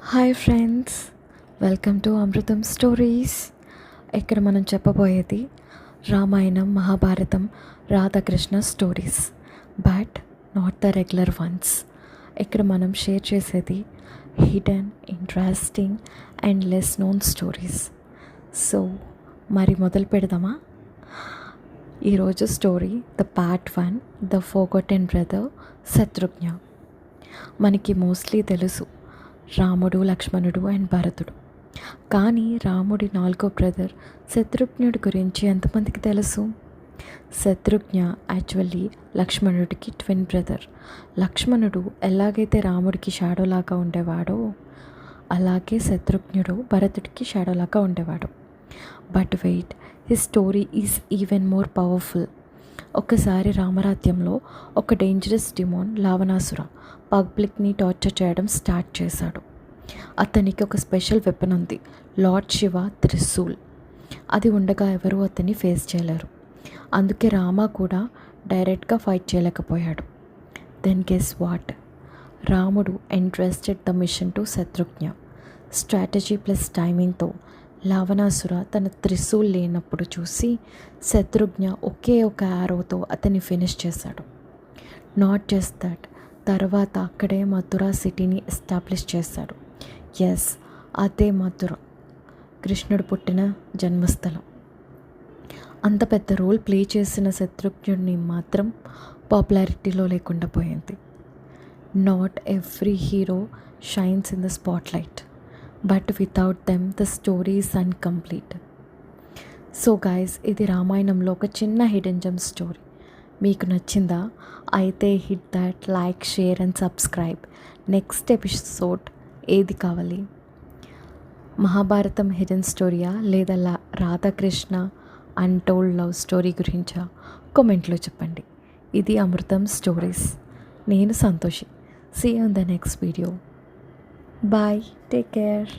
Hi friends, welcome to Amrutham stories. ఇక్కడ మనం చెప్పబోయేది Ramayanam, Mahabharatam, Radhakrishna stories, but not the regular ones. ఇక్కడ మనం షేర్ చేసేది hidden, interesting and less known stories. So మరి మొదలు పెడదామా? ఈరోజు story the part 1, the forgotten brother Shatrughna. మనకి మోస్ట్లీ తెలుసు రాముడు, లక్ష్మణుడు అండ్ భరతుడు. కానీ రాముడి 4వ బ్రదర్ శత్రుఘ్నుడి గురించి ఎంతమందికి తెలుసు? శత్రుఘ్న యాక్చువల్లీ లక్ష్మణుడికి ట్విన్ బ్రదర్. లక్ష్మణుడు ఎలాగైతే రాముడికి షాడోలాగా ఉండేవాడో అలాగే శత్రుఘ్నుడు భరతుడికి షాడోలాగా ఉండేవాడు. But wait, his story is even more powerful. ఒకసారి రామరాజ్యంలో ఒక డేంజరస్ డిమోన్ లావణాసుర పబ్లిక్ని టార్చర్ చేయడం స్టార్ట్ చేశాడు. అతనికి ఒక స్పెషల్ వెపన్ ఉంది, లార్డ్ శివ త్రిశూల్. అది ఉండగా ఎవరూ అతన్ని ఫేస్ చేయలేరు. అందుకే రామ కూడా డైరెక్ట్గా ఫైట్ చేయలేకపోయాడు. Then guess what? రాముడు entrusted the mission to Shatrughna. Strategy plus టైమింగ్తో లావణాసుర తన త్రిశూల్ లేనప్పుడు చూసి శత్రుఘ్న ఒకే ఒక యారోతో అతన్ని ఫినిష్ చేశాడు. నాట్ జస్ట్ దట్, తర్వాత అక్కడే మథురా సిటీని ఎస్టాబ్లిష్ చేశాడు. ఎస్, అదే మథుర, కృష్ణుడు పుట్టిన జన్మస్థలం. అంత పెద్ద రోల్ ప్లే చేసిన శత్రుఘ్నుడిని మాత్రం పాపులారిటీలో లేకుండా పోయింది. Not every hero shines in the spotlight, but without them the story is incomplete. So guys, ఇది రామాయణంలో ఒక చిన్న హిడెన్ జెమ్ స్టోరీ. మీకు నచ్చిందా? అయితే hit that like, share and subscribe. Next episode ఏది కావాలి? మహాభారతం హిడెన్ స్టోరీయా లేదా రాధాకృష్ణ అన్టోల్డ్ లవ్ స్టోరీ గురించా? కామెంట్లో చెప్పండి. ఇది అమృతం స్టోరీస్. నేను Santoshi. See you in the next video. Bye. Take care.